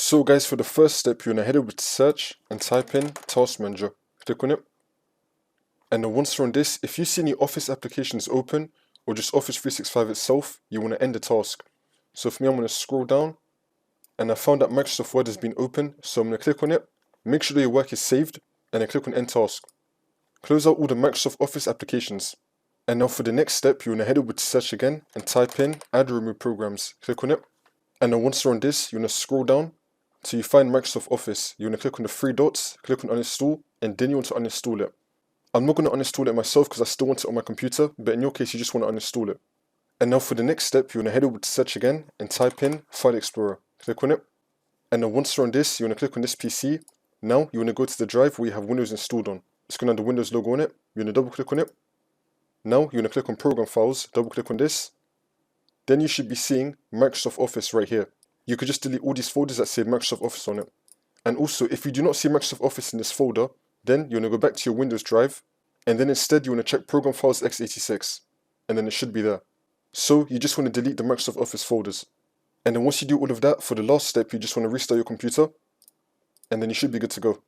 So guys, for the first step, you're going to head over to search and type in Task Manager. Click on it. And then once you're on this, if you see any Office applications open, or just Office 365 itself, you want to end the task. So for me, I'm going to scroll down, and I found that Microsoft Word has been open, so I'm going to click on it, make sure that your work is saved, and then click on End Task. Close out all the Microsoft Office applications. And now for the next step, you're going to head over to search again, and type in Add or Remove Programs. Click on it. And then once you're on this, you're going to scroll down, till you find Microsoft Office. You're going to click on the three dots, click on Uninstall, and then you want to uninstall it. I'm not going to uninstall it myself because I still want it on my computer, but in your case, you just want to uninstall it. And now for the next step, you're going to head over to search again and type in File Explorer. Click on it. And then once you're on this, you're going to click on this PC. Now, you want to go to the drive where you have Windows installed on. It's going to have the Windows logo on it. You're going to double click on it. Now, you're going to click on Program Files, double click on this. Then you should be seeing Microsoft Office right here. You could just delete all these folders that say Microsoft Office on it. And also, if you do not see Microsoft Office in this folder, then you're going to go back to your Windows drive, and then instead you want to check Program Files x86, and then it should be there. So you just want to delete the Microsoft Office folders. And then once you do all of that, for the last step, you just want to restart your computer, and then you should be good to go.